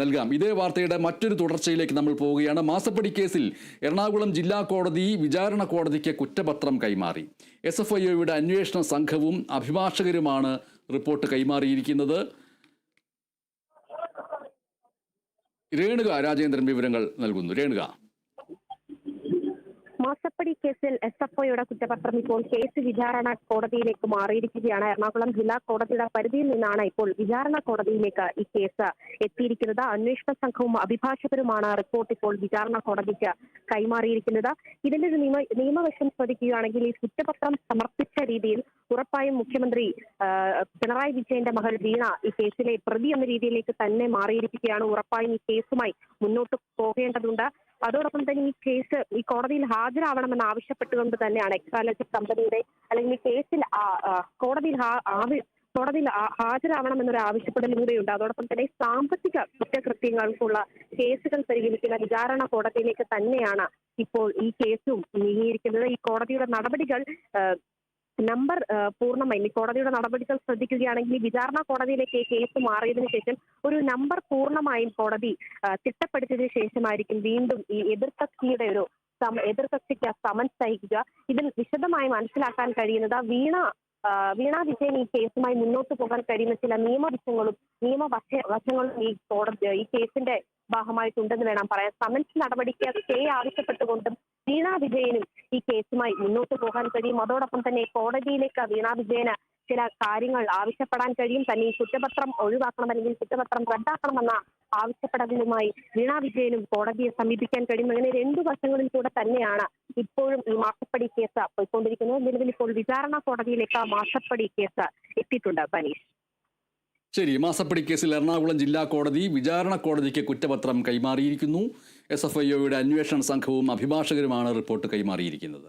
നൽകാം. ഇതേ വാർത്തയുടെ മറ്റൊരു തുടർച്ചയിലേക്ക് നമ്മൾ പോവുകയാണ്. മാസപ്പടി കേസിൽ എറണാകുളം ജില്ലാ കോടതി വിചാരണ കോടതിക്ക് കുറ്റപത്രം കൈമാറി. SFIOയുടെ അന്വേഷണ സംഘവും അഭിഭാഷകരുമാണ് റിപ്പോർട്ട് കൈമാറിയിരിക്കുന്നത്. രേണുക രാജേന്ദ്രൻ വിവരങ്ങൾ നൽകുന്നു. രേണുക, മാസപ്പടി കേസിൽ SFIOയുടെ കുറ്റപത്രം ഇപ്പോൾ കേസ് വിചാരണ കോടതിയിലേക്ക് മാറിയിരിക്കുകയാണ്. എറണാകുളം ജില്ലാ കോടതിയുടെ പരിധിയിൽ നിന്നാണ് ഇപ്പോൾ വിചാരണ കോടതിയിലേക്ക് ഈ കേസ് എത്തിയിരിക്കുന്നത്. അന്വേഷണ സംഘവും അഭിഭാഷകരുമാണ് റിപ്പോർട്ട് ഇപ്പോൾ വിചാരണ കോടതിക്ക് കൈമാറിയിരിക്കുന്നത്. ഇതിന്റെ ഒരു നിയമവശം ശ്രദ്ധിക്കുകയാണെങ്കിൽ ഈ കുറ്റപത്രം സമർപ്പിച്ച രീതിയിൽ ഉറപ്പായും മുഖ്യമന്ത്രി പിണറായി വിജയന്റെ മകൾ വീണ ഈ കേസിലെ പ്രതി എന്ന രീതിയിലേക്ക് തന്നെ മാറിയിരിക്കുകയാണ്. ഉറപ്പായും ഈ കേസുമായി മുന്നോട്ട് പോകേണ്ടതുണ്ട്. അതോടൊപ്പം തന്നെ ഈ കേസ് ഈ കോടതിയിൽ ഹാജരാവണമെന്ന് ആവശ്യപ്പെട്ടുകൊണ്ട് തന്നെയാണ് എക്സാലോജിക് കമ്പനിയുടെ അല്ലെങ്കിൽ ഈ കേസിൽ കോടതിയിൽ ഹാജരാവണമെന്നൊരു ആവശ്യപ്പെടലും കൂടെയുണ്ട്. അതോടൊപ്പം തന്നെ സാമ്പത്തിക കുറ്റകൃത്യങ്ങൾക്കുള്ള കേസുകൾ പരിഗണിക്കുന്ന വിചാരണ കോടതിയിലേക്ക് തന്നെയാണ് ഇപ്പോൾ ഈ കേസും നീങ്ങിയിരിക്കുന്നത്. ഈ കോടതിയുടെ നടപടികൾ നമ്പർ പൂർണ്ണമായും ഈ കോടതിയുടെ നടപടികൾ ശ്രദ്ധിക്കുകയാണെങ്കിൽ ഈ വിചാരണ കോടതിയിലേക്ക് കേസ് മാറിയതിനു ശേഷം ഒരു നമ്പർ പൂർണ്ണമായും കോടതി തിട്ടപ്പെടുത്തിയതിനു ശേഷമായിരിക്കും വീണ്ടും ഈ എതിർകക്ഷിക്ക് സമൻസ് അയക്കുക. ഇതിൽ വിശദമായി മനസ്സിലാക്കാൻ കഴിയുന്നത് വീണ വിജയൻ ഈ കേസുമായി മുന്നോട്ട് പോകാൻ കഴിയുന്ന ചില നിയമവശങ്ങളും ഈ കേസിന്റെ ഭാഗമായിട്ടുണ്ടെന്ന് വേണം പറയാൻ. സമൻസ് നടപടിക്ക് സ്റ്റേ ആവശ്യപ്പെട്ടുകൊണ്ടും വീണ വിജയനും ഈ കേസുമായി മുന്നോട്ട് പോകാൻ കഴിയും. അതോടൊപ്പം തന്നെ കോടതിയിലേക്ക് വീണ വിജയന് ചില കാര്യങ്ങൾ ആവശ്യപ്പെടാൻ കഴിയും. തന്നെ ഈ കുറ്റപത്രം ഒഴിവാക്കണം അല്ലെങ്കിൽ കുറ്റപത്രം റദ്ദാക്കണമെന്ന ആവശ്യപ്പെടലുമായി വീണ വിജയനും കോടതിയെ സമീപിക്കാൻ കഴിയും. അങ്ങനെ രണ്ടു വശങ്ങളിൽ കൂടെ തന്നെയാണ് ഇപ്പോഴും ഈ മാസപ്പടി കേസ് പോയിക്കൊണ്ടിരിക്കുന്നത്. നിലവിൽ ഇപ്പോൾ വിചാരണ കോടതിയിലേക്ക് മാസപ്പടി കേസ് എത്തിയിട്ടുണ്ട്. ബനീഷ്, ശരി. മാസപ്പടി കേസിൽ എറണാകുളം ജില്ലാ കോടതി വിചാരണ കോടതിക്ക് കുറ്റപത്രം കൈമാറിയിരിക്കുന്നു. SFIOയുടെ അന്വേഷണ സംഘവും അഭിഭാഷകരുമാണ് റിപ്പോർട്ട് കൈമാറിയിരിക്കുന്നത്.